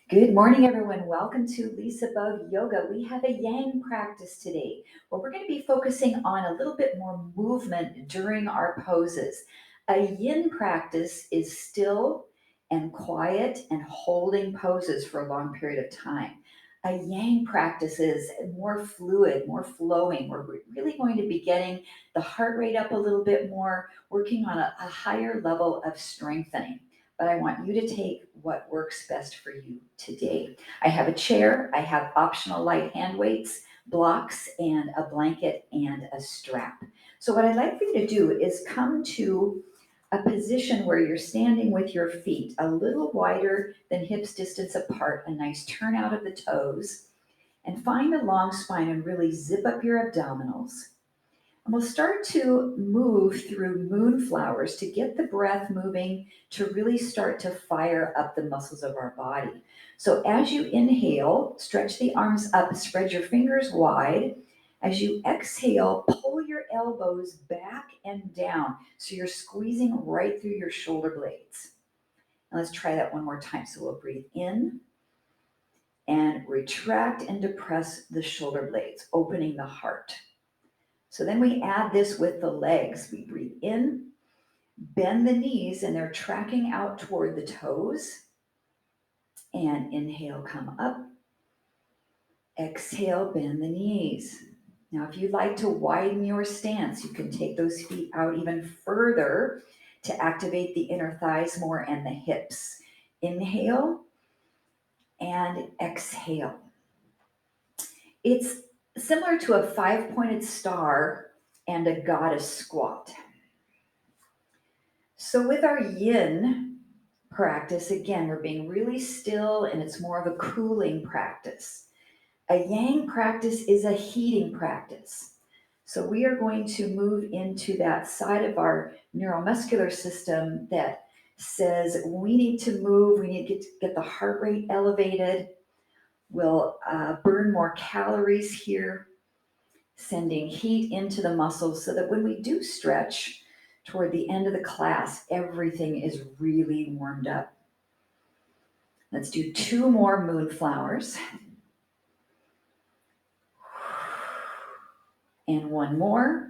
Good morning, everyone. Welcome to LisaBug Yoga. We have a yang practice today where we're going to be focusing on a little bit more movement during our poses. A yin practice is still and quiet and holding poses for a long period of time. A yang practice is more fluid, more flowing. We're really going to be getting the heart rate up a little bit more, working on a higher level of strengthening, but I want you to take what works best for you today. I have a chair, I have optional light hand weights, blocks, and a blanket and a strap. So, what I'd like for you to do is come to a position where you're standing with your feet a little wider than hips distance apart, a nice turn out of the toes, and find a long spine and really zip up your abdominals. And we'll start to move through moonflowers to get the breath moving, to really start to fire up the muscles of our body. So as you inhale, stretch the arms up, spread your fingers wide. As you exhale, pull your elbows back and down. So you're squeezing right through your shoulder blades. And let's try that one more time. So we'll breathe in and retract and depress the shoulder blades, opening the heart. So then we add this with the legs. We breathe in, bend the knees, and they're tracking out toward the toes. And inhale, come up. Exhale, bend the knees. Now, if you'd like to widen your stance, you can take those feet out even further to activate the inner thighs more and the hips. Inhale and exhale. It's similar to a five-pointed star and a goddess squat. So with our yin practice, again, we're being really still and it's more of a cooling practice. A yang practice is a heating practice. So we are going to move into that side of our neuromuscular system that says we need to move, we need to get the heart rate elevated. We'll burn more calories here, sending heat into the muscles so that when we do stretch toward the end of the class, everything is really warmed up. Let's do two more moonflowers. And one more.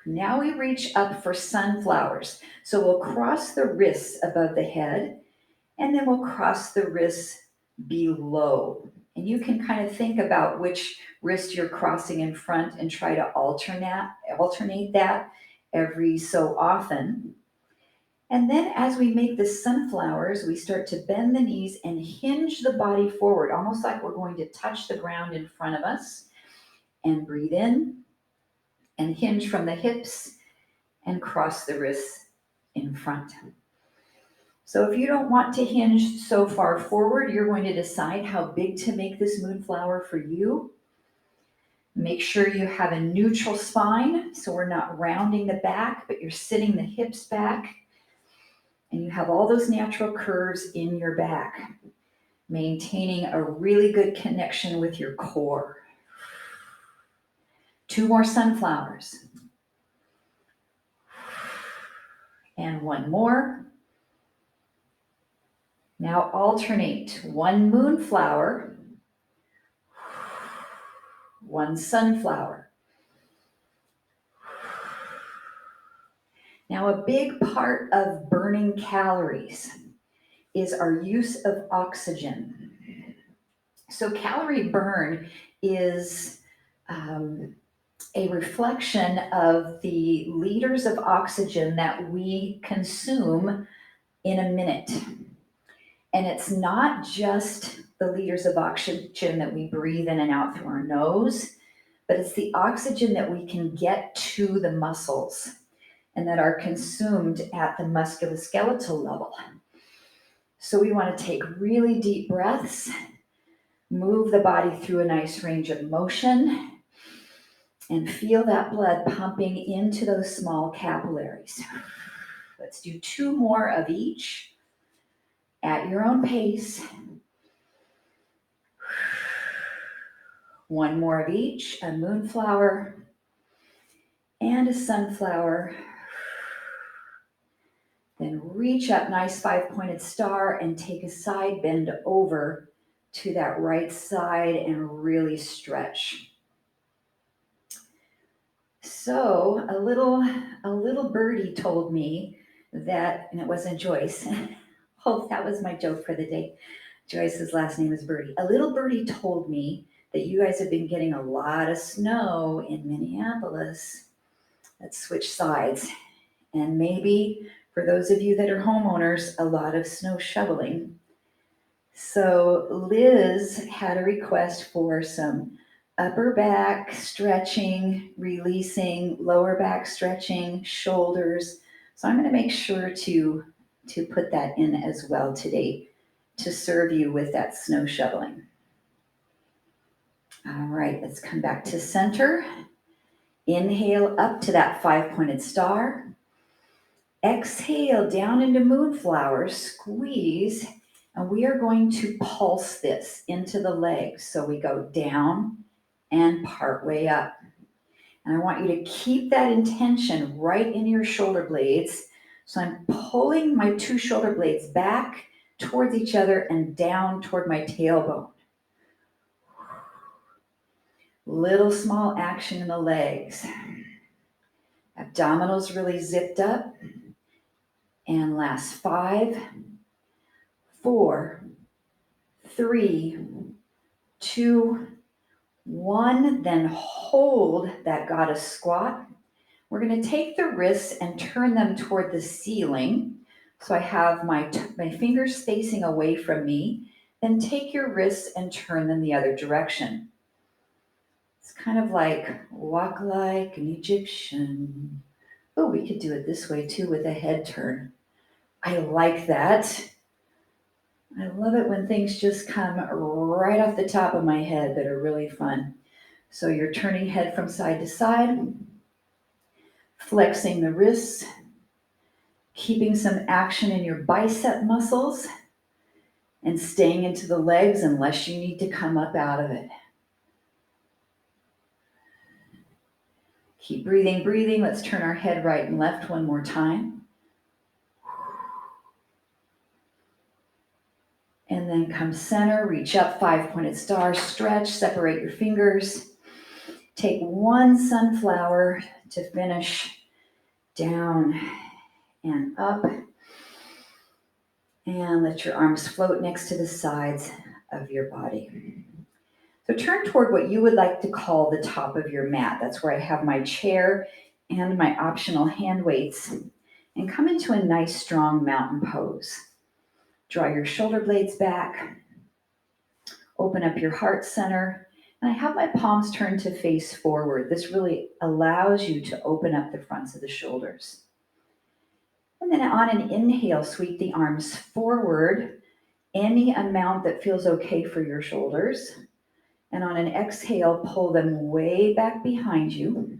Now we reach up for sunflowers. So we'll cross the wrists above the head, and then we'll cross the wrists below. And you can kind of think about which wrist you're crossing in front and try to alternate that every so often. And then as we make the sunflowers, we start to bend the knees and hinge the body forward, almost like we're going to touch the ground in front of us. And breathe in and hinge from the hips and cross the wrists in front. So if you don't want to hinge so far forward, you're going to decide how big to make this moonflower for you. Make sure you have a neutral spine, so we're not rounding the back, but you're sitting the hips back, and you have all those natural curves in your back, maintaining a really good connection with your core. Two more sunflowers. And one more. Now alternate one moonflower, one sunflower. Now, a big part of burning calories is our use of oxygen. So, calorie burn is a reflection of the liters of oxygen that we consume in a minute. And it's not just the liters of oxygen that we breathe in and out through our nose, but it's the oxygen that we can get to the muscles and that are consumed at the musculoskeletal level. So we want to take really deep breaths, move the body through a nice range of motion, and feel that blood pumping into those small capillaries. Let's do two more of each at your own pace. One more of each, a moonflower and a sunflower. Then reach up, nice 5-pointed star, and take a side bend over to that right side and really stretch. So a little birdie told me that, and it wasn't Joyce. Oh, that was my joke for the day. Joyce's last name is Birdie. A little birdie told me that you guys have been getting a lot of snow in Minneapolis. Let's switch sides. And maybe for those of you that are homeowners, a lot of snow shoveling. So Liz had a request for some upper back stretching, releasing, lower back stretching, shoulders. So I'm going to make sure to put that in as well today to serve you with that snow shoveling. All right, let's come back to center. Inhale up to that 5-pointed star. Exhale down into moonflower, squeeze, and we are going to pulse this into the legs. So we go down and part way up. And I want you to keep that intention right in your shoulder blades. So I'm pulling my 2 shoulder blades back towards each other and down toward my tailbone. Little small action in the legs. Abdominals really zipped up. And last 5, 4, 3, 2, 1. Then hold that goddess squat. We're going to take the wrists and turn them toward the ceiling. So I have my fingers facing away from me. Then take your wrists and turn them the other direction. It's kind of like walk like an Egyptian. Oh, we could do it this way too with a head turn. I like that. I love it when things just come right off the top of my head that are really fun. So you're turning head from side to side, flexing the wrists, keeping some action in your bicep muscles, and staying into the legs unless you need to come up out of it. Keep breathing, breathing. Let's turn our head right and left one more time. And then come center, reach up, 5-pointed star, stretch, separate your fingers. Take 1 sunflower to finish, down and up. And let your arms float next to the sides of your body. So turn toward what you would like to call the top of your mat. That's where I have my chair and my optional hand weights. And come into a nice strong mountain pose. Draw your shoulder blades back. Open up your heart center. And I have my palms turned to face forward. This really allows you to open up the fronts of the shoulders. And then on an inhale, sweep the arms forward, any amount that feels okay for your shoulders. And on an exhale, pull them way back behind you.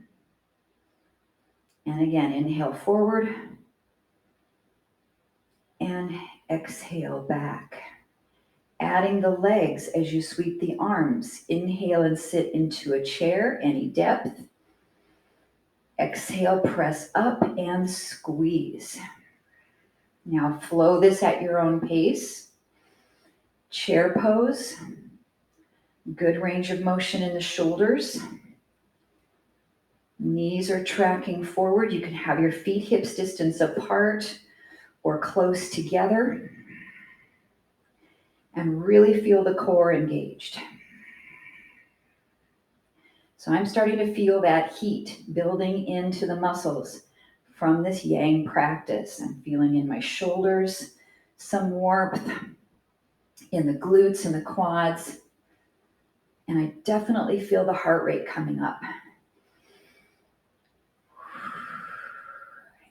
And again, inhale forward and exhale back. Adding the legs as you sweep the arms. Inhale and sit into a chair, any depth. Exhale, press up and squeeze. Now flow this at your own pace. Chair pose. Good range of motion in the shoulders. Knees are tracking forward. You can have your feet hips distance apart or close together. And really feel the core engaged. So I'm starting to feel that heat building into the muscles from this yang practice. I'm feeling in my shoulders some warmth, in the glutes and the quads. And I definitely feel the heart rate coming up.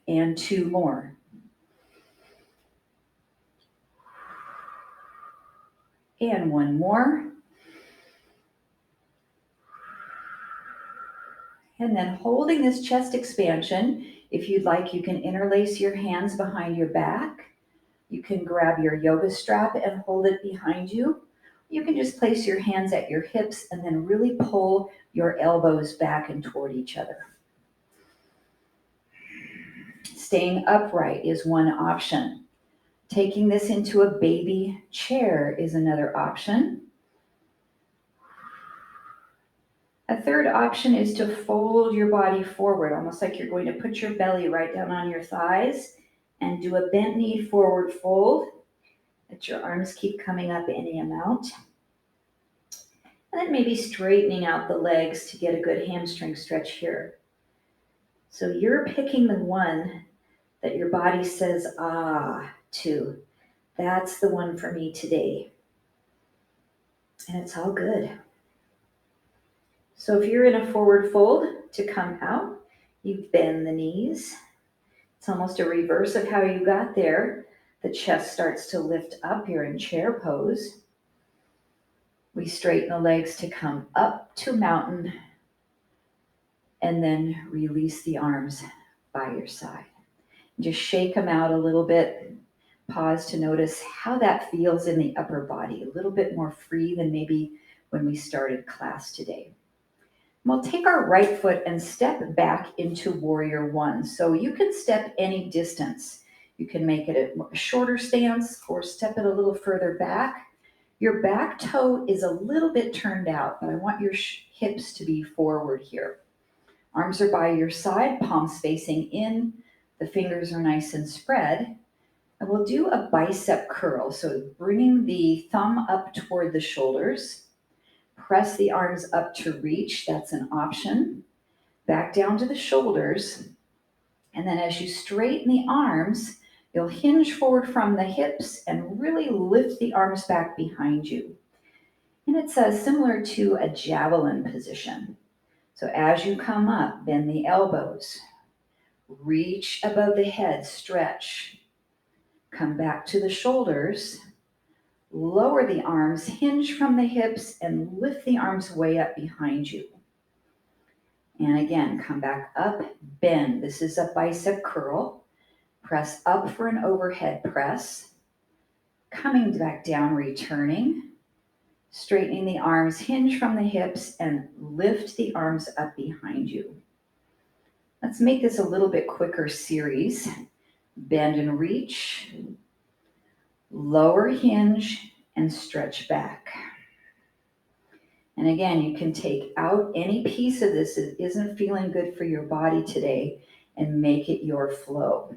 And 2 more. And 1 more. And then holding this chest expansion, if you'd like, you can interlace your hands behind your back. You can grab your yoga strap and hold it behind you. You can just place your hands at your hips and then really pull your elbows back and toward each other. Staying upright is one option. Taking this into a baby chair is another option. A third option is to fold your body forward, almost like you're going to put your belly right down on your thighs and do a bent knee forward fold. Let your arms keep coming up any amount. And then maybe straightening out the legs to get a good hamstring stretch here. So you're picking the one that your body says ah to. That's the one for me today. And it's all good. So if you're in a forward fold to come out, you bend the knees. It's almost a reverse of how you got there. The chest starts to lift up. You're in chair pose. We straighten the legs to come up to mountain and then release the arms by your side. Just shake them out a little bit. Pause to notice how that feels in the upper body, a little bit more free than maybe when we started class today. We'll take our right foot and step back into warrior one. So you can step any distance. You can make it a shorter stance or step it a little further back. Your back toe is a little bit turned out, but I want your hips to be forward here. Arms are by your side, palms facing in. The fingers are nice and spread. And we'll do a bicep curl. So bringing the thumb up toward the shoulders. Press the arms up to reach. That's an option. Back down to the shoulders. And then as you straighten the arms, you'll hinge forward from the hips and really lift the arms back behind you. And it's similar to a javelin position. So as you come up, bend the elbows. Reach above the head, stretch. Come back to the shoulders. Lower the arms, hinge from the hips, and lift the arms way up behind you. And again, come back up, bend. This is a bicep curl. Press up for an overhead press. Coming back down, returning. Straightening the arms, hinge from the hips, and lift the arms up behind you. Let's make this a little bit quicker series. Bend and reach. Lower hinge and stretch back. And again, you can take out any piece of this that isn't feeling good for your body today and make it your flow.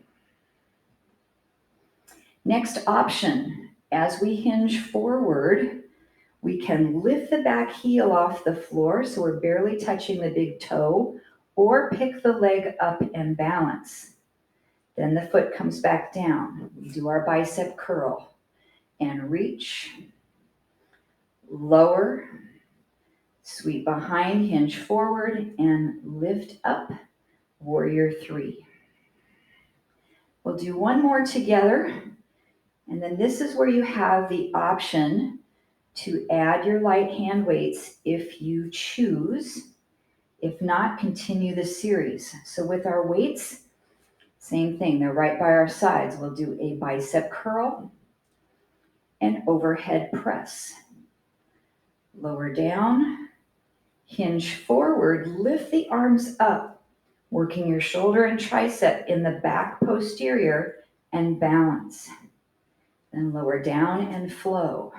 Next option, as we hinge forward, we can lift the back heel off the floor so we're barely touching the big toe, or pick the leg up and balance. Then the foot comes back down. We do our bicep curl and reach, lower, sweep behind, hinge forward, and lift up, warrior three. We'll do one more together, and then this is where you have the option to add your light hand weights if you choose. If not, continue the series. So with our weights, same thing, they're right by our sides. We'll do a bicep curl and overhead press. Lower down, hinge forward, lift the arms up, working your shoulder and tricep in the back posterior and balance. Then lower down and flow.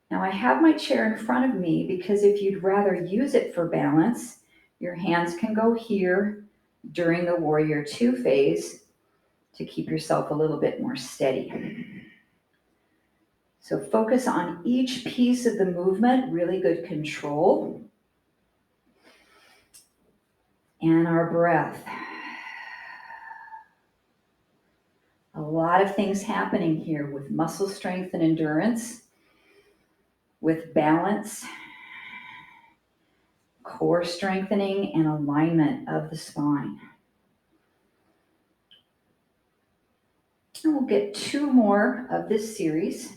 Now I have my chair in front of me because if you'd rather use it for balance, your hands can go here during the warrior two phase to keep yourself a little bit more steady. So focus on each piece of the movement, really good control. And our breath. A lot of things happening here with muscle strength and endurance, with balance, core strengthening, and alignment of the spine. And we'll get two more of this series.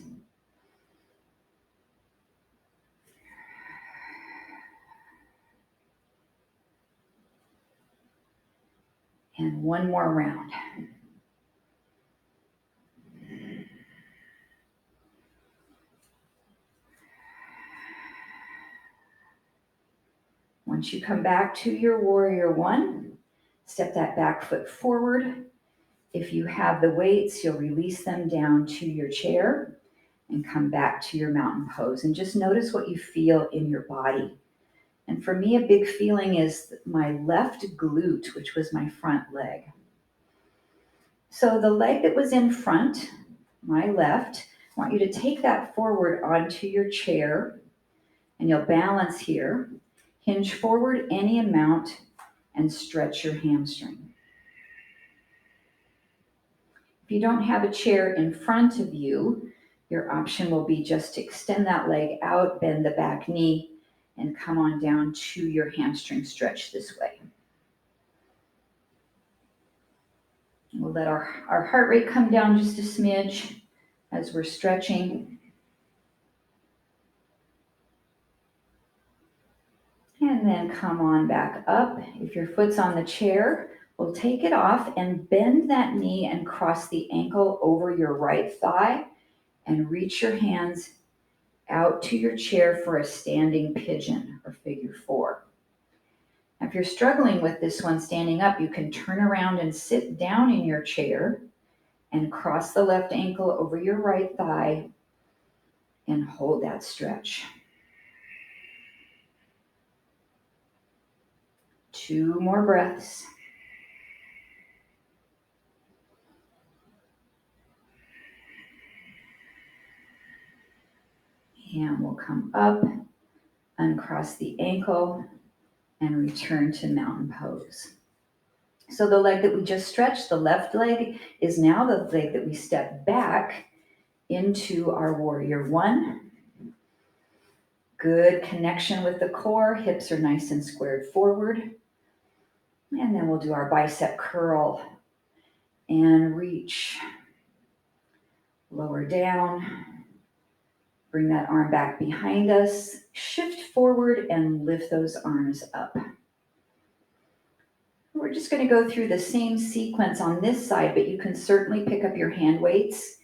And one more round. Once you come back to your warrior one, Step that back foot forward. If you have the weights, you'll release them down to your chair and come back to your mountain pose. And just notice what you feel in your body. And for me, a big feeling is my left glute, which was my front leg. So the leg that was in front, my left, I want you to take that forward onto your chair, and you'll balance here. Hinge forward any amount and stretch your hamstring. If you don't have a chair in front of you, your option will be just to extend that leg out, bend the back knee, and come on down to your hamstring stretch this way. We'll let our heart rate come down just a smidge as we're stretching. And then come on back up. If your foot's on the chair, we'll take it off and bend that knee and cross the ankle over your right thigh and reach your hands out to your chair for a standing pigeon or figure four. Now, if you're struggling with this one standing up, you can turn around and sit down in your chair and cross the left ankle over your right thigh and hold that stretch. 2 more breaths. And we'll come up, uncross the ankle, and return to mountain pose. So the leg that we just stretched, the left leg, is now the leg that we step back into our warrior one. Good connection with the core, hips are nice and squared forward. And then we'll do our bicep curl and reach. Lower down. Bring that arm back behind us, shift forward and lift those arms up. We're just going to go through the same sequence on this side, but you can certainly pick up your hand weights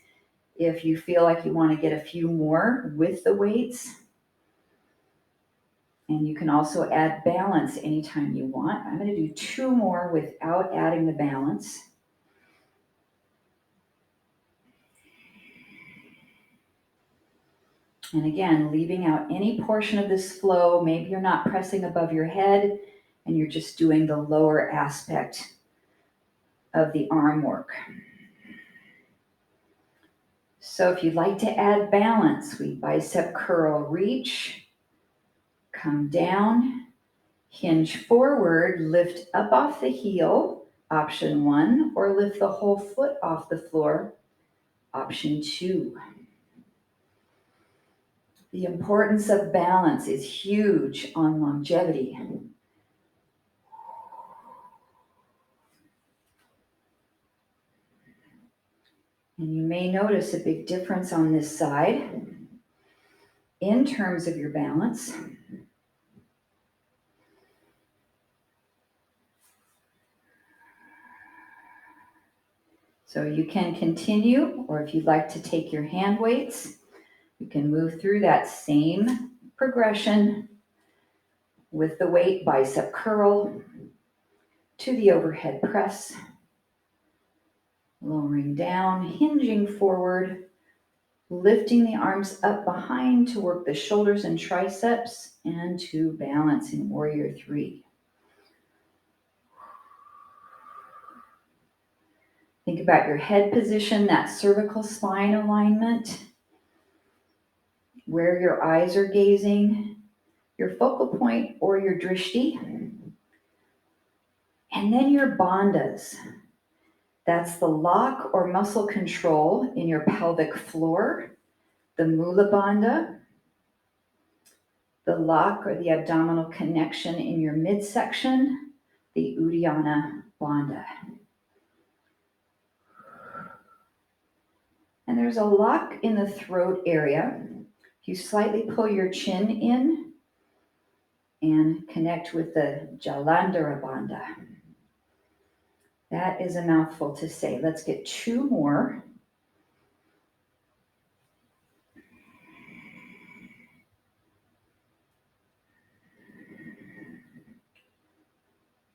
if you feel like you want to get a few more with the weights. And you can also add balance anytime you want. I'm going to do 2 more without adding the balance. And again, leaving out any portion of this flow. Maybe you're not pressing above your head and you're just doing the lower aspect of the arm work. So if you'd like to add balance, we bicep curl, reach, come down, hinge forward, lift up off the heel, option 1, or lift the whole foot off the floor, option 2. The importance of balance is huge on longevity. And you may notice a big difference on this side in terms of your balance. So you can continue, or if you'd like to take your hand weights, you can move through that same progression with the weight bicep curl to the overhead press, lowering down, hinging forward, lifting the arms up behind to work the shoulders and triceps, and to balance in warrior 3. Think about your head position, that cervical spine alignment, where your eyes are gazing, your focal point or your drishti, and then your bandhas. That's the lock or muscle control in your pelvic floor, the Mula Bandha, the lock or the abdominal connection in your midsection, the Uddiyana Bandha. And there's a lock in the throat area. If you slightly pull your chin in and connect with the Jalandhara Bandha. That is a mouthful to say. Let's get 2 more.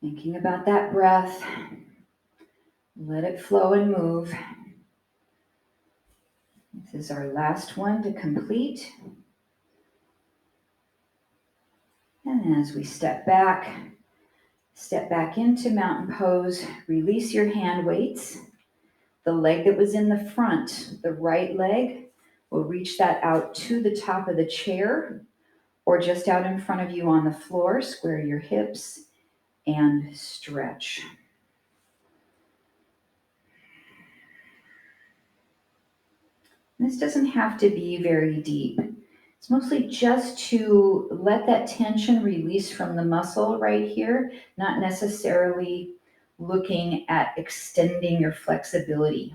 Thinking about that breath. Let it flow and move. This is our last one to complete. And as we step back into mountain pose, release your hand weights. The leg that was in the front, the right leg, will reach that out to the top of the chair or just out in front of you on the floor. Square your hips and stretch. This doesn't have to be very deep. It's mostly just to let that tension release from the muscle right here, not necessarily looking at extending your flexibility.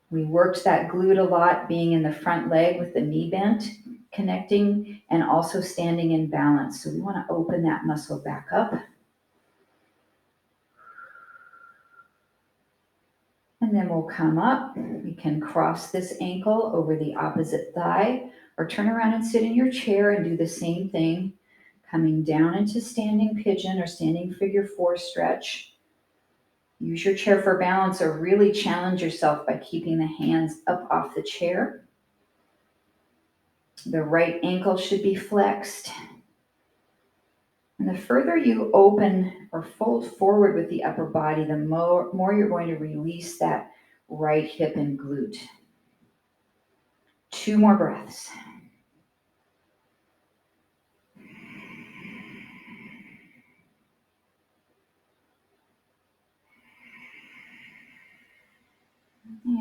We worked that glute a lot, being in the front leg with the knee bent, connecting, and also standing in balance. So we want to open that muscle back up. And then we'll come up. We can cross this ankle over the opposite thigh, or turn around and sit in your chair and do the same thing, coming down into standing pigeon or standing figure four stretch. Use your chair for balance, or really challenge yourself by keeping the hands up off the chair. The right ankle should be flexed. And the further you open or fold forward with the upper body, the more you're going to release that right hip and glute. 2 more breaths.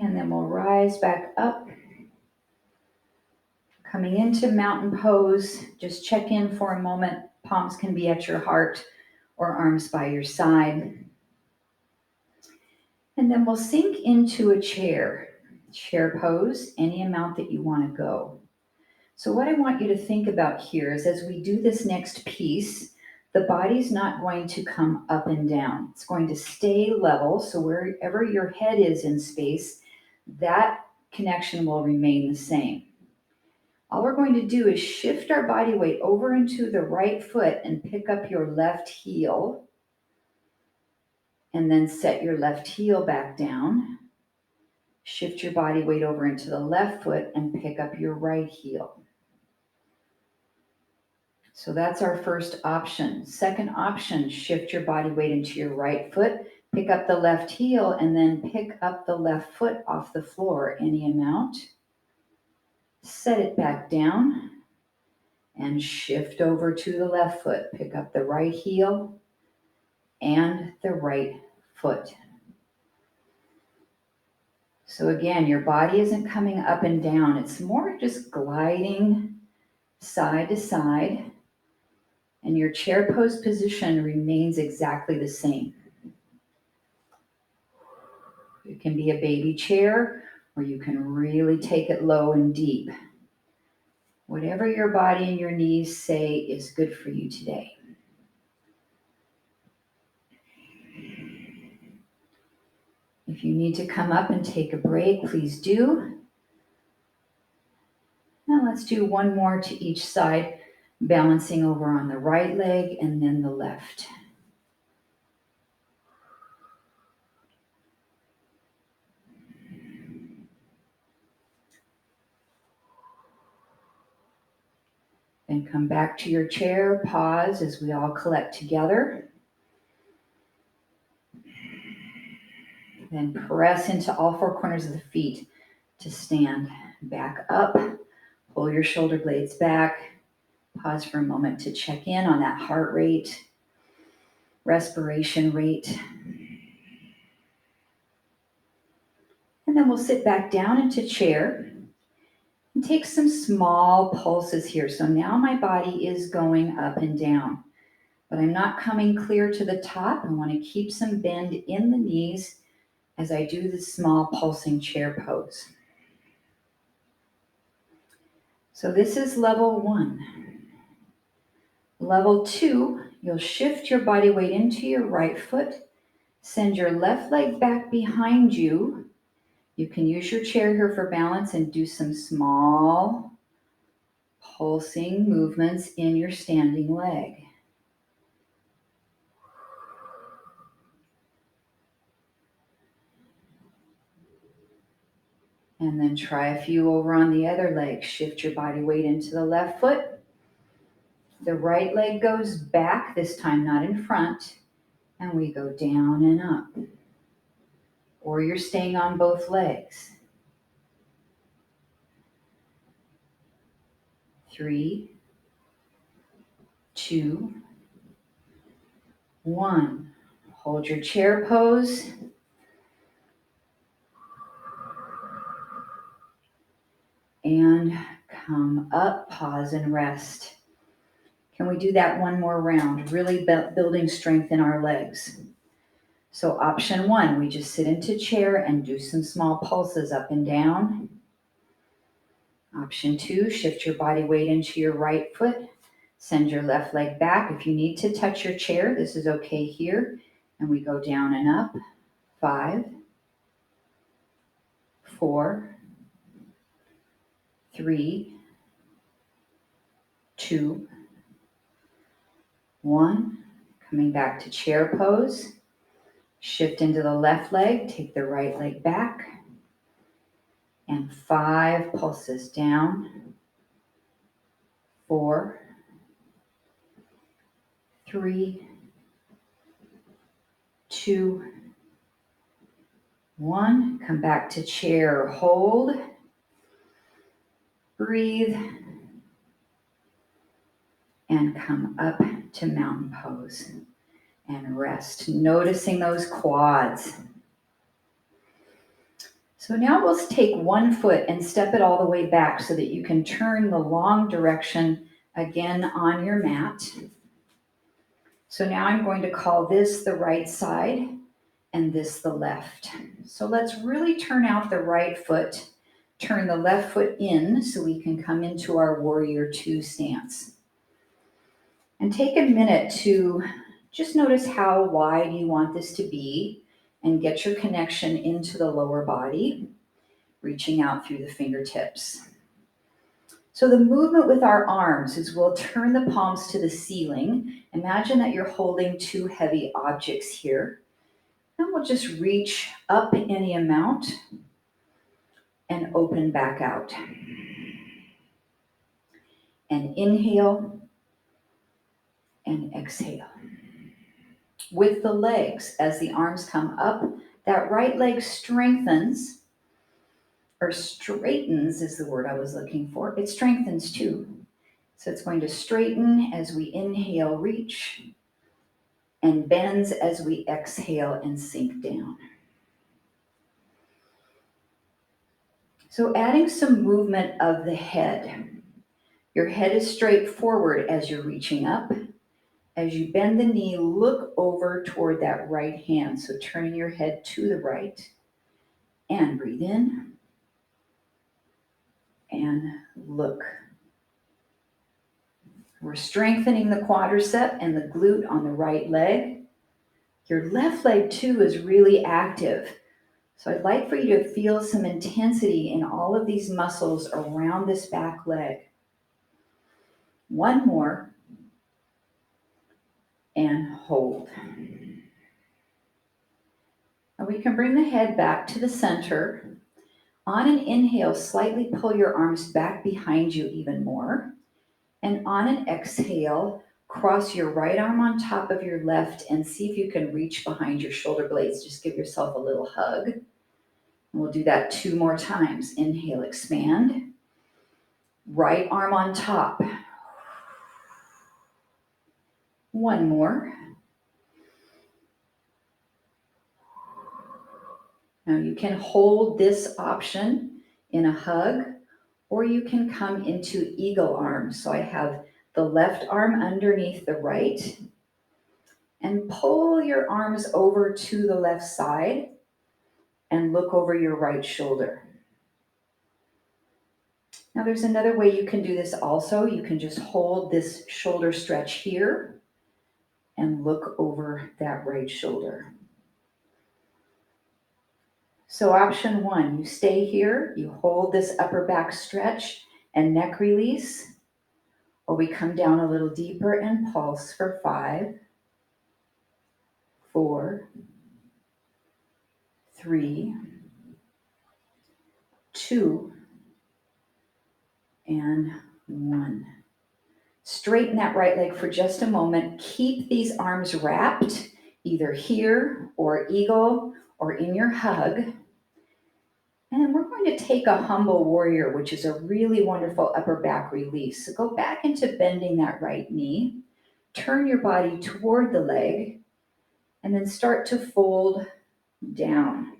And then we'll rise back up. Coming into mountain pose, just check in for a moment. Palms can be at your heart or arms by your side. And then we'll sink into a chair pose, any amount that you want to go. So what I want you to think about here is, as we do this next piece, the body's not going to come up and down. It's going to stay level. So wherever your head is in space, that connection will remain the same. All we're going to do is shift our body weight over into the right foot and pick up your left heel. And then set your left heel back down. Shift your body weight over into the left foot and pick up your right heel. So that's our first option. Second option, shift your body weight into your right foot, pick up the left heel, and then pick up the left foot off the floor, any amount. Set it back down and shift over to the left foot. Pick up the right heel and the right foot. So again, your body isn't coming up and down. It's more just gliding side to side, and your chair pose position remains exactly the same. It can be a baby chair, or you can really take it low and deep. Whatever your body and your knees say is good for you today. If you need to come up and take a break, please do. Now let's do one more to each side, balancing over on the right leg and then the left. Then come back to your chair, pause as we all collect together. Then press into all 4 corners of the feet to stand back up. Pull your shoulder blades back. Pause for a moment to check in on that heart rate, respiration rate. And then we'll sit back down into chair and take some small pulses here. So now my body is going up and down, but I'm not coming clear to the top. I want to keep some bend in the knees as I do this small pulsing chair pose. So this is level 1. Level 2, you'll shift your body weight into your right foot, send your left leg back behind you. You can use your chair here for balance and do some small pulsing movements in your standing leg. And then try a few over on the other leg. Shift your body weight into the left foot. The right leg goes back, this time not in front, and we go down and up. Or you're staying on both legs. 3, 2, 1. Hold your chair pose. And come up, pause and rest. Can we do that one more round? Really building strength in our legs. So option 1, we just sit into chair and do some small pulses up and down. Option 2, shift your body weight into your right foot. Send your left leg back. If you need to touch your chair, this is okay here. And we go down and up. 5, 4, 3, 2, 1. Coming back to chair pose. Shift into the left leg, take the right leg back. And 5 pulses down. 4, 3, 2, 1. Come back to chair, hold. Breathe. And come up to mountain pose. And rest, noticing those quads. So now we'll take one foot and step it all the way back so that you can turn the long direction again on your mat. So now I'm going to call this the right side and this the left. So let's really turn out the right foot, turn the left foot in so we can come into our warrior 2 stance. And take a minute to just notice how wide you want this to be and get your connection into the lower body, reaching out through the fingertips. So the movement with our arms is we'll turn the palms to the ceiling. Imagine that you're holding 2 heavy objects here. And we'll just reach up any amount and open back out. And inhale and exhale. With the legs, as the arms come up, that right leg strengthens, or straightens is the word I was looking for. It strengthens too. So it's going to straighten as we inhale, reach, and bends as we exhale and sink down. So adding some movement of the head. Your head is straight forward as you're reaching up. As you bend the knee, look over toward that right hand. So turning your head to the right. And breathe in. And look. We're strengthening the quadricep and the glute on the right leg. Your left leg too is really active. So I'd like for you to feel some intensity in all of these muscles around this back leg. One more. And hold. And we can bring the head back to the center. On an inhale, slightly pull your arms back behind you even more. And on an exhale, cross your right arm on top of your left and see if you can reach behind your shoulder blades. Just give yourself a little hug. And we'll do that 2 more times. Inhale, expand. Right arm on top. One more. Now you can hold this option in a hug, or you can come into eagle arm. So I have the left arm underneath the right, and pull your arms over to the left side and look over your right shoulder. Now there's another way you can do this also. You can just hold this shoulder stretch here and look over that right shoulder. So option 1, you stay here, you hold this upper back stretch and neck release, or we come down a little deeper and pulse for 5, 4, 3, 2, and 1. Straighten that right leg for just a moment. Keep these arms wrapped, either here or eagle or in your hug. And then we're going to take a humble warrior, which is a really wonderful upper back release. So go back into bending that right knee. Turn your body toward the leg and then start to fold down.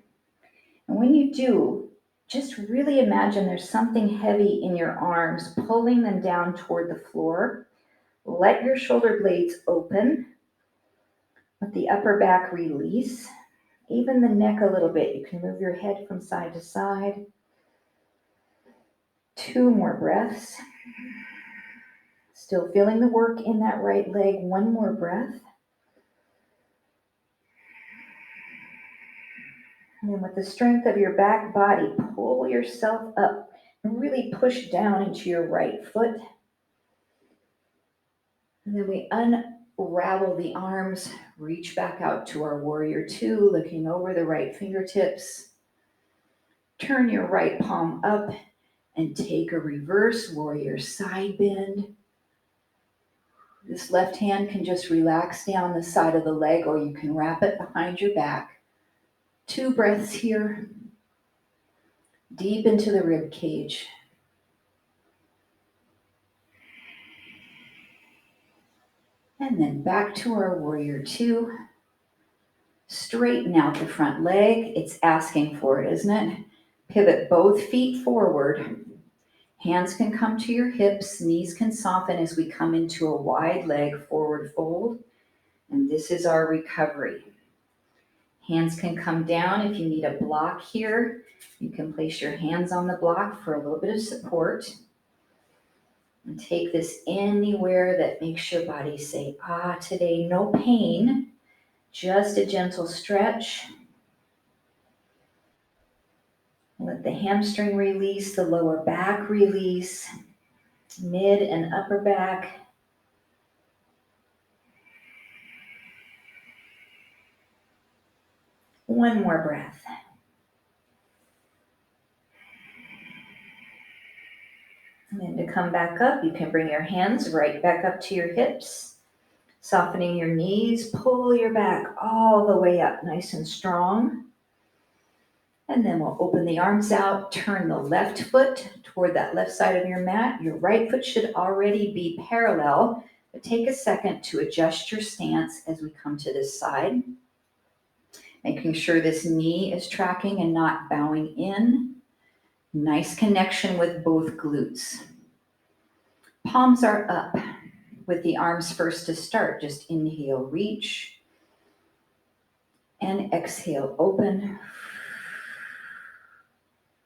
And when you do, just really imagine there's something heavy in your arms, pulling them down toward the floor. Let your shoulder blades open. Let the upper back release. Even the neck a little bit. You can move your head from side to side. 2 more breaths. Still feeling the work in that right leg. 1 more breath. And then with the strength of your back body, pull yourself up and really push down into your right foot. And then we unravel the arms, reach back out to our warrior 2, looking over the right fingertips. Turn your right palm up and take a reverse warrior side bend. This left hand can just relax down the side of the leg, or you can wrap it behind your back. 2 breaths here, deep into the rib cage. And then back to our warrior 2. Straighten out the front leg. It's asking for it, isn't it? Pivot both feet forward. Hands can come to your hips. Knees can soften as we come into a wide leg forward fold. And this is our recovery. Hands can come down if you need a block here. You can place your hands on the block for a little bit of support. And take this anywhere that makes your body say, ah, today, no pain, just a gentle stretch. Let the hamstring release, the lower back release, mid and upper back. One more breath. And then to come back up, you can bring your hands right back up to your hips, softening your knees, pull your back all the way up, nice and strong. And then we'll open the arms out, turn the left foot toward that left side of your mat. Your right foot should already be parallel, but take a second to adjust your stance as we come to this side. Making sure this knee is tracking and not bowing in. Nice connection with both glutes. Palms are up with the arms first to start. Just inhale, reach, and exhale, open.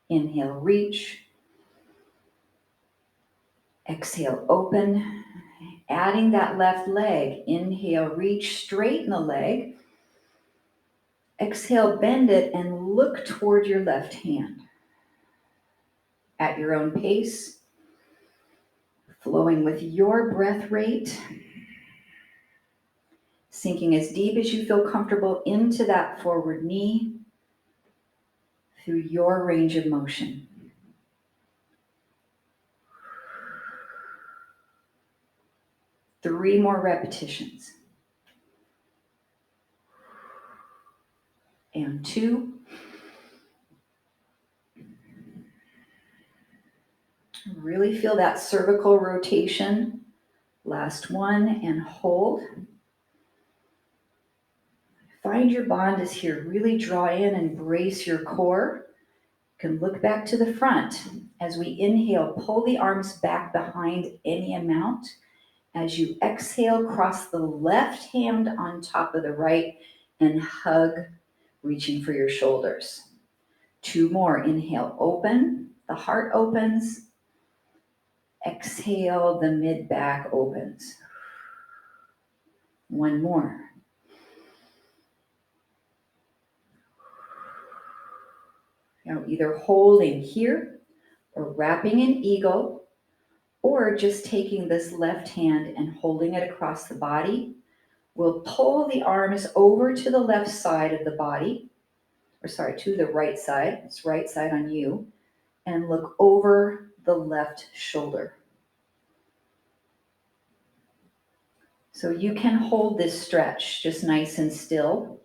Inhale, reach. Exhale, open. Adding that left leg. Inhale, reach, straighten the leg. Exhale, bend it and look toward your left hand. At your own pace, flowing with your breath rate, sinking as deep as you feel comfortable into that forward knee through your range of motion. Three more repetitions. And 2. Really feel that cervical rotation. Last 1 and hold. Find your bandhas here. Really draw in and brace your core. You can look back to the front. As we inhale, pull the arms back behind any amount. As you exhale, cross the left hand on top of the right and hug, reaching for your shoulders. 2 more. Inhale, open. The heart opens. Exhale, the mid-back opens. 1 more. Now either holding here or wrapping an eagle, or just taking this left hand and holding it across the body. We'll pull the arms over to the left side of the body, to the right side. It's right side on you. and look over the left shoulder. So you can hold this stretch just nice and still.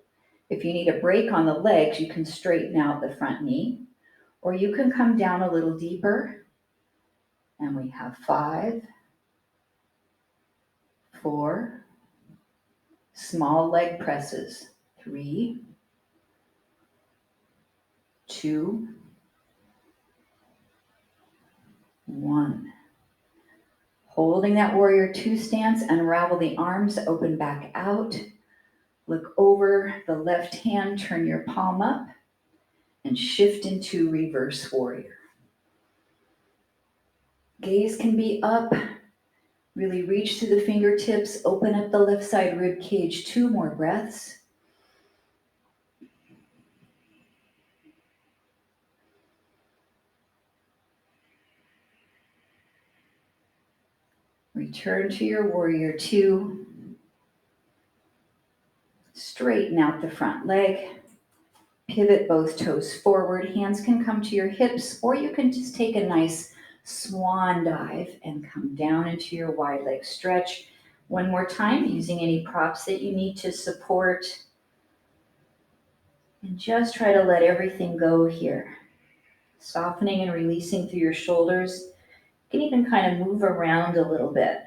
If you need a break on the legs, you can straighten out the front knee, or you can come down a little deeper. And we have 5, 4, small leg presses, 3, 2, 1. Holding that warrior 2 stance, unravel the arms, open back out. Look over the left hand, turn your palm up, and shift into reverse warrior. Gaze can be up. Really reach through the fingertips, open up the left side rib cage. 2 more breaths. Return to your warrior 2. Straighten out the front leg. Pivot both toes forward. Hands can come to your hips, or you can just take a nice swan dive and come down into your wide leg stretch. One more time, using any props that you need to support. And just try to let everything go here. Softening and releasing through your shoulders. You can even kind of move around a little bit,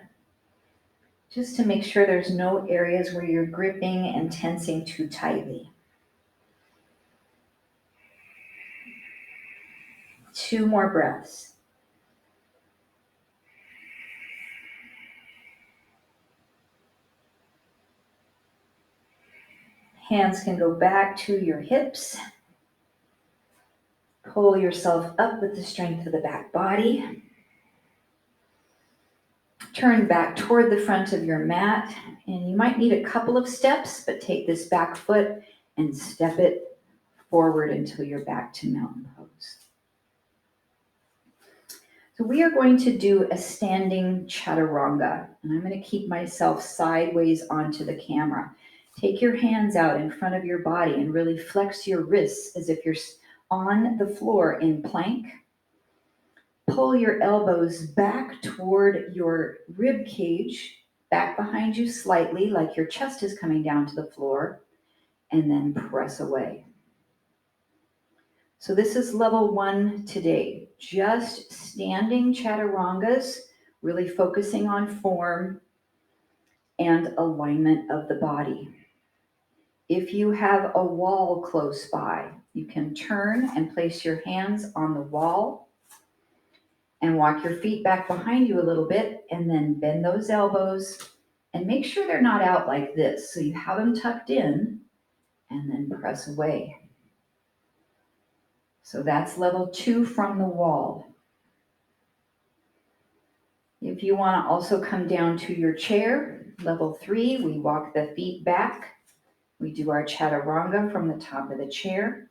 just to make sure there's no areas where you're gripping and tensing too tightly. 2 more breaths. Hands can go back to your hips. Pull yourself up with the strength of the back body. Turn back toward the front of your mat, and you might need a couple of steps, but take this back foot and step it forward until you're back to mountain pose. So we are going to do a standing chaturanga, and I'm going to keep myself sideways onto the camera. Take your hands out in front of your body and really flex your wrists as if you're on the floor in plank. Pull your elbows back toward your rib cage, back behind you slightly, like your chest is coming down to the floor, and then press away. So this is level 1 today, just standing chaturangas, really focusing on form and alignment of the body. If you have a wall close by, you can turn and place your hands on the wall and walk your feet back behind you a little bit, and then bend those elbows and make sure they're not out like this. So you have them tucked in, and then press away. So that's level 2 from the wall. If you want to also come down to your chair, level 3, we walk the feet back. We do our chaturanga from the top of the chair.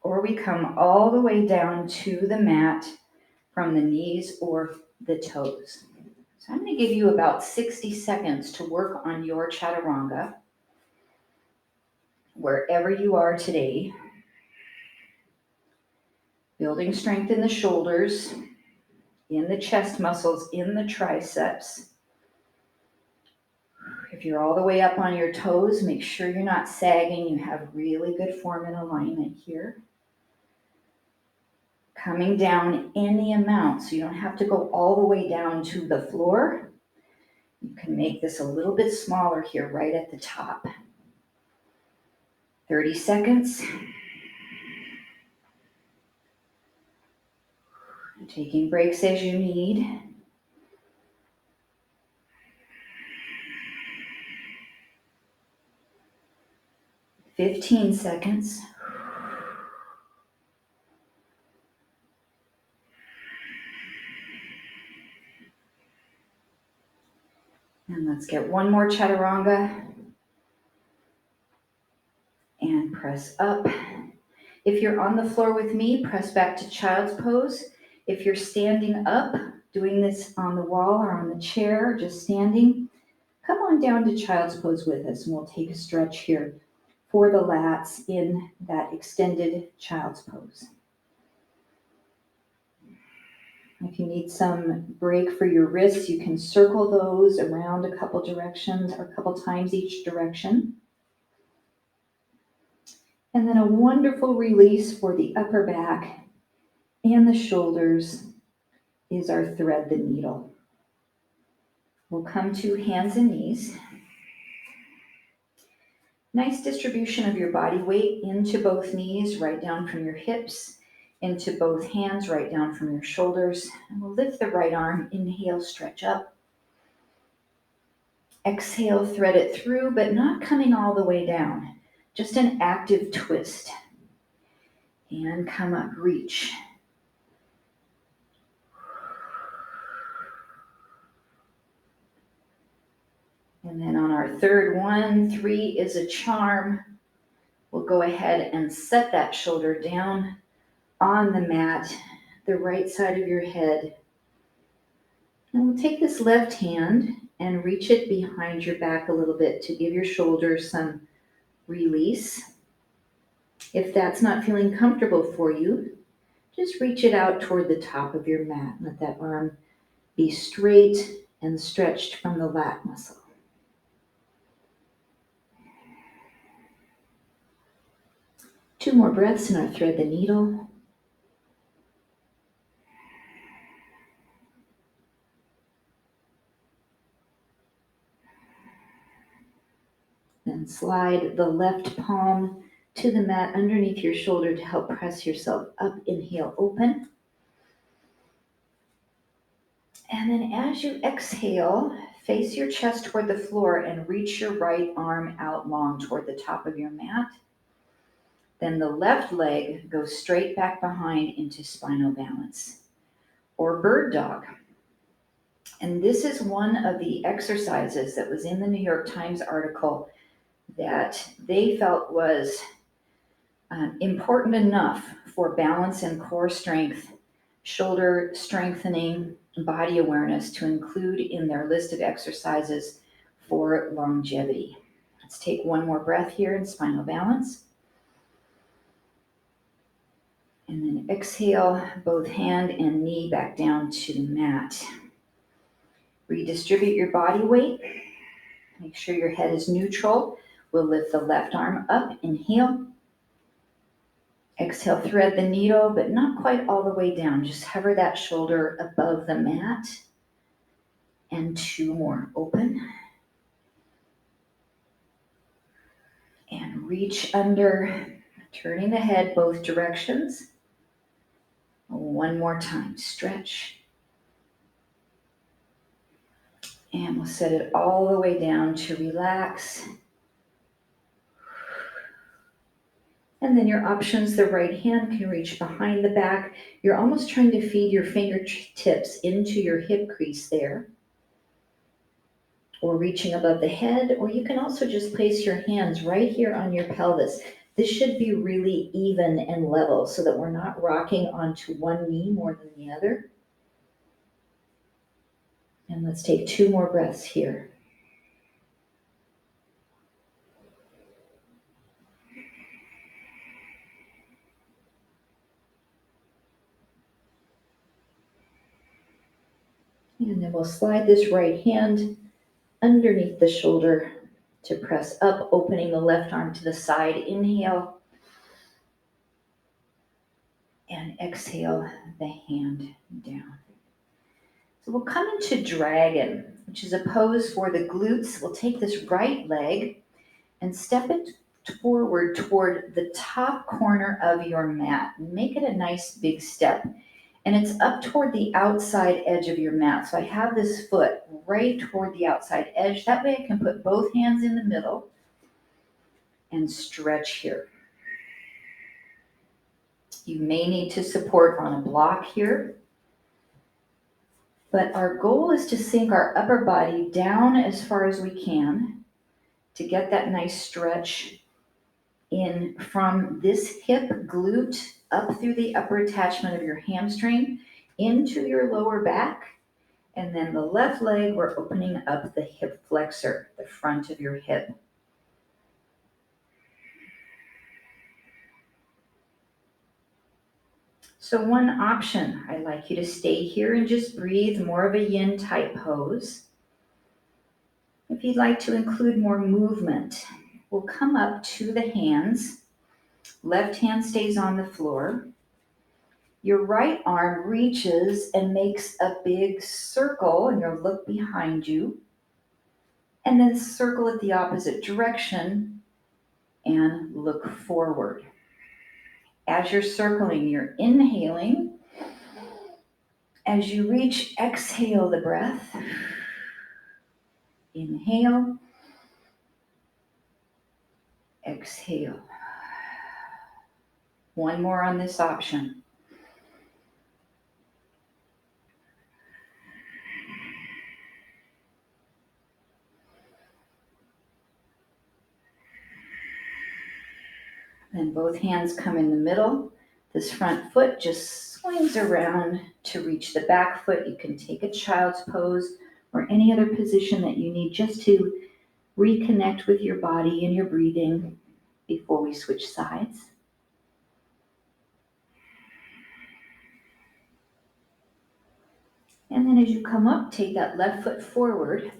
Or we come all the way down to the mat from the knees or the toes. So I'm going to give you about 60 seconds to work on your chaturanga, wherever you are today. Building strength in the shoulders, in the chest muscles, in the triceps. If you're all the way up on your toes, make sure you're not sagging. You have really good form and alignment here. Coming down any amount, so you don't have to go all the way down to the floor. You can make this a little bit smaller here, right at the top. 30 seconds. Taking breaks as you need. "15 seconds. And let's get one more chaturanga. And press up. If you're on the floor with me, press back to child's pose. If you're standing up, doing this on the wall or on the chair, just standing, come on down to child's pose with us, and we'll take a stretch here for the lats in that extended child's pose. If you need some break for your wrists, you can circle those around a couple directions or a couple times each direction. And then a wonderful release for the upper back and the shoulders is our thread the needle. We'll come to hands and knees. Nice distribution of your body weight into both knees, right down from your hips, into both hands, right down from your shoulders. And we'll lift the right arm, inhale, stretch up. Exhale, thread it through, but not coming all the way down. Just an active twist. And come up, reach. And then on our third one, 3 is a charm. We'll go ahead and set that shoulder down on the mat, the right side of your head. And we'll take this left hand and reach it behind your back a little bit to give your shoulders some release. If that's not feeling comfortable for you, just reach it out toward the top of your mat. Let that arm be straight and stretched from the lat muscle. Two more breaths in our thread the needle. Then slide the left palm to the mat underneath your shoulder to help press yourself up. Inhale, open. And then as you exhale, face your chest toward the floor and reach your right arm out long toward the top of your mat. Then the left leg goes straight back behind into spinal balance, or bird dog. And this is one of the exercises that was in the New York Times article that they felt was important enough for balance and core strength, shoulder strengthening, body awareness to include in their list of exercises for longevity. Let's take one more breath here in spinal balance. And then exhale, both hand and knee back down to the mat. Redistribute your body weight. Make sure your head is neutral. We'll lift the left arm up, inhale. Exhale, thread the needle, but not quite all the way down. Just hover that shoulder above the mat. And 2 more, open. And reach under, turning the head both directions. 1 more time, stretch. And we'll set it all the way down to relax. And then your options, the right hand can reach behind the back. You're almost trying to feed your fingertips into your hip crease there. Or reaching above the head, or you can also just place your hands right here on your pelvis. This should be really even and level so that we're not rocking onto one knee more than the other. And let's take 2 more breaths here. And then we'll slide this right hand underneath the shoulder to press up, opening the left arm to the side. Inhale. And exhale the hand down. So we'll come into dragon, which is a pose for the glutes. We'll take this right leg and step it forward toward the top corner of your mat. Make it a nice big step. And it's up toward the outside edge of your mat. So I have this foot right toward the outside edge. That way I can put both hands in the middle and stretch here. You may need to support on a block here. But our goal is to sink our upper body down as far as we can to get that nice stretch in from this hip glute up through the upper attachment of your hamstring into your lower back. And then the left leg, we're opening up the hip flexor, the front of your hip. So one option, I'd like you to stay here and just breathe, more of a yin type pose. If you'd like to include more movement, we'll come up to the hands. Left hand stays on the floor. Your right arm reaches and makes a big circle, and you'll look behind you. And then circle it the opposite direction and look forward. As you're circling, you're inhaling. As you reach, exhale the breath. Inhale. Exhale. One more on this option. Then both hands come in the middle. This front foot just swings around to reach the back foot. You can take a child's pose or any other position that you need just to reconnect with your body and your breathing before we switch sides. And then as you come up, take that left foot forward.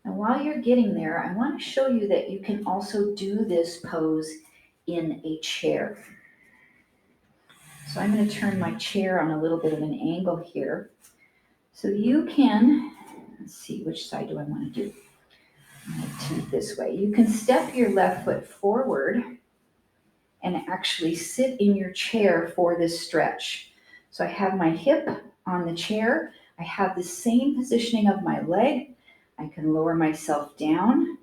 And while you're getting there, I want to show you that you can also do this pose in a chair. So I'm going to turn my chair on a little bit of an angle here. So you can, let's see, which side do I want to do? I'm going to do it this way. You can step your left foot forward and actually sit in your chair for this stretch. So I have my hip on the chair. I have the same positioning of my leg. I can lower myself down,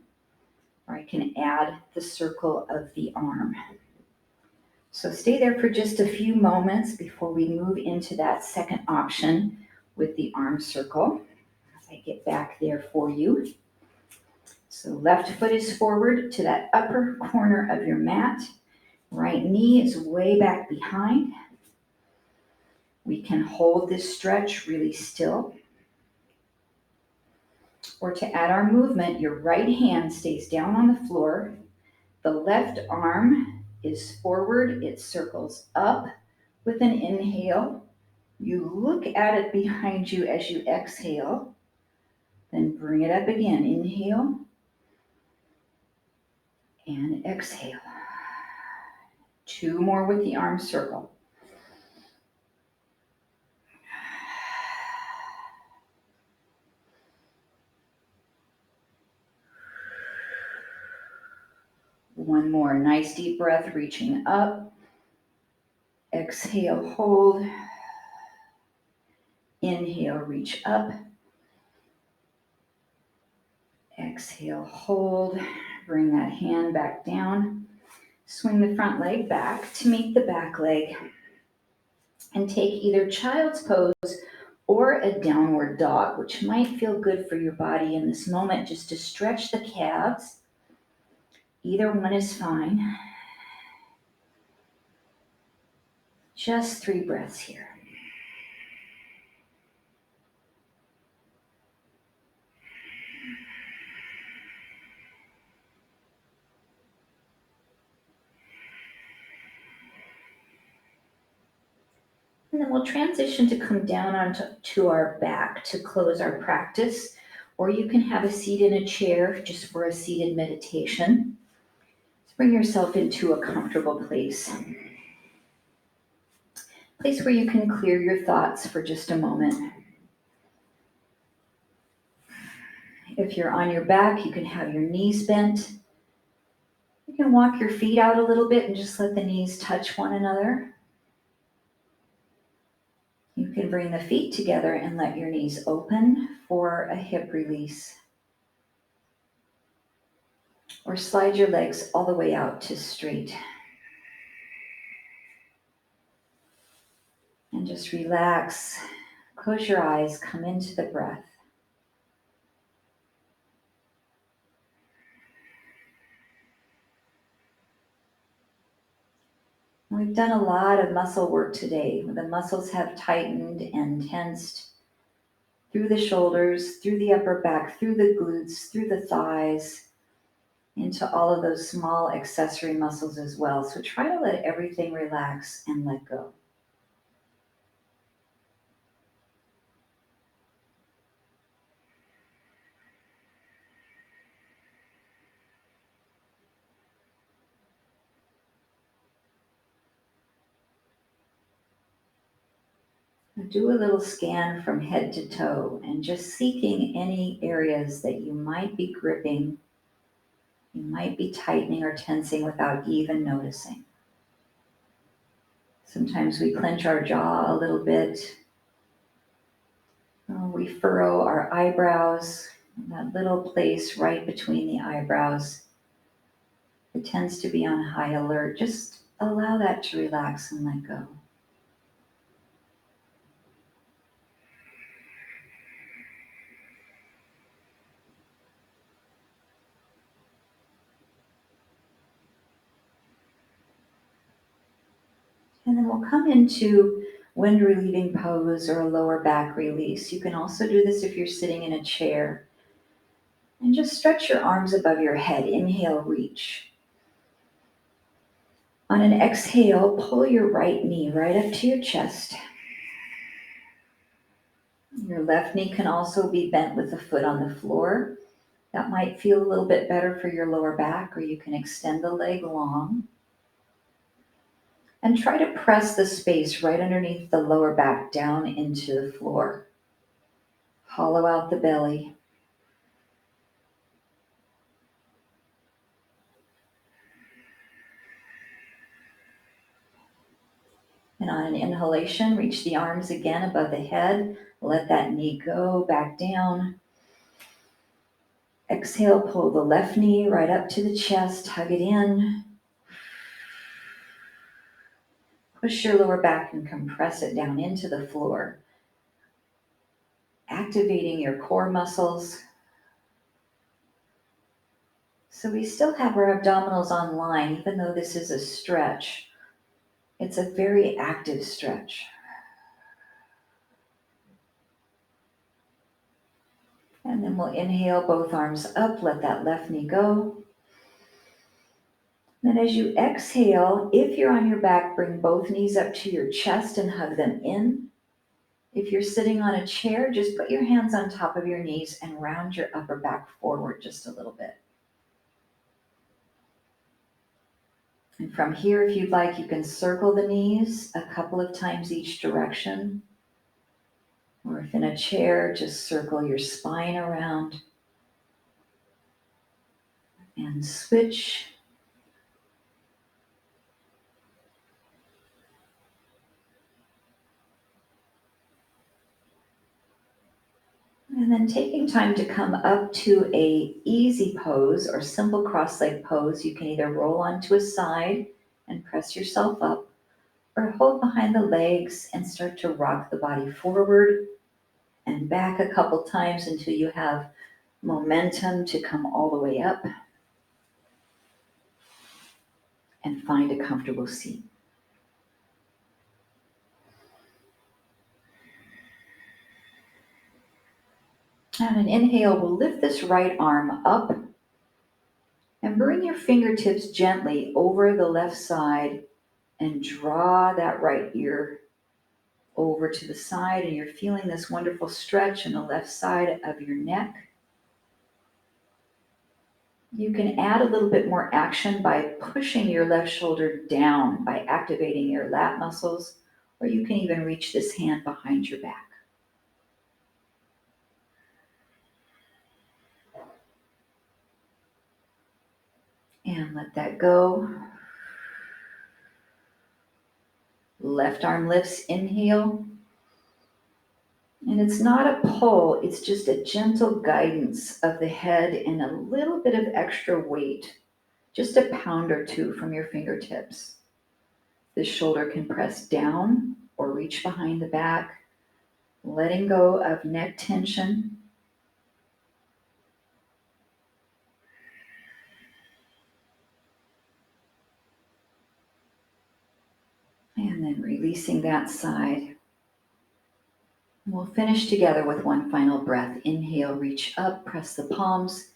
or I can add the circle of the arm. So stay there for just a few moments before we move into that second option with the arm circle. As I get back there for you. So left foot is forward to that upper corner of your mat. Right knee is way back behind. We can hold this stretch really still. Or to add our movement, your right hand stays down on the floor. The left arm is forward. It circles up with an inhale. You look at it behind you as you exhale. Then bring it up again. Inhale and exhale. Two more with the arm circle. One more. Nice deep breath, reaching up. Exhale, hold. Inhale, reach up. Exhale, hold. Bring that hand back down. Swing the front leg back to meet the back leg. And take either child's pose or a downward dog, which might feel good for your body in this moment, just to stretch the calves. Either one is fine. Just 3 breaths here. And then we'll transition to come down onto our back to close our practice, or you can have a seat in a chair just for a seated meditation. Bring yourself into a comfortable place. Place where you can clear your thoughts for just a moment. If you're on your back, you can have your knees bent. You can walk your feet out a little bit and just let the knees touch one another. You can bring the feet together and let your knees open for a hip release. Or slide your legs all the way out to straight. And just relax. Close your eyes, come into the breath. We've done a lot of muscle work today. The muscles have tightened and tensed through the shoulders, through the upper back, through the glutes, through the thighs, into all of those small accessory muscles as well. So try to let everything relax and let go. Do a little scan from head to toe and just seeking any areas that you might be gripping, you might be tightening or tensing without even noticing. Sometimes we clench our jaw a little bit. We furrow our eyebrows, that little place right between the eyebrows. It tends to be on high alert. Just allow that to relax and let go. And then we'll come into wind relieving pose or a lower back release. You can also do this if you're sitting in a chair. And just stretch your arms above your head. Inhale, reach. On an exhale, pull your right knee right up to your chest. Your left knee can also be bent with the foot on the floor. That might feel a little bit better for your lower back, or you can extend the leg long. And try to press the space right underneath the lower back down into the floor. Hollow out the belly. And on an inhalation, reach the arms again above the head. Let that knee go back down. Exhale, pull the left knee right up to the chest, hug it in. Push your lower back and compress it down into the floor. Activating your core muscles. So we still have our abdominals online, even though this is a stretch. It's a very active stretch. And then we'll inhale, both arms up, let that left knee go. Then as you exhale, if you're on your back, bring both knees up to your chest and hug them in. If you're sitting on a chair, just put your hands on top of your knees and round your upper back forward just a little bit. And from here, if you'd like, you can circle the knees a couple of times each direction. Or if in a chair, just circle your spine around and switch. And then taking time to come up to a easy pose or simple cross-leg pose. You can either roll onto a side and press yourself up, or hold behind the legs and start to rock the body forward and back a couple times until you have momentum to come all the way up and find a comfortable seat. On an inhale, we'll lift this right arm up and bring your fingertips gently over the left side and draw that right ear over to the side, and you're feeling this wonderful stretch in the left side of your neck. You can add a little bit more action by pushing your left shoulder down by activating your lat muscles, or you can even reach this hand behind your back. And let that go. Left arm lifts, inhale. And it's not a pull, it's just a gentle guidance of the head and a little bit of extra weight, just a pound or two from your fingertips. The shoulder can press down or reach behind the back, letting go of neck tension. And then releasing that side. We'll finish together with one final breath. Inhale, reach up, press the palms.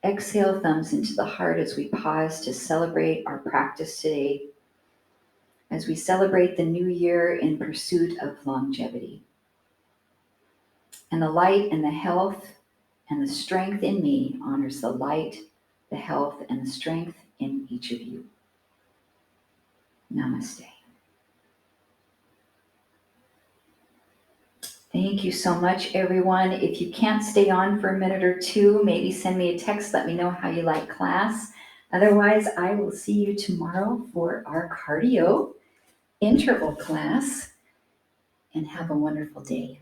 Exhale, thumbs into the heart as we pause to celebrate our practice today, as we celebrate the new year in pursuit of longevity. And the light and the health and the strength in me honors the light, the health, and the strength in each of you. Namaste. Thank you so much, everyone. If you can't stay on for a minute or two, maybe send me a text, let me know how you like class. Otherwise, I will see you tomorrow for our cardio interval class, and have a wonderful day.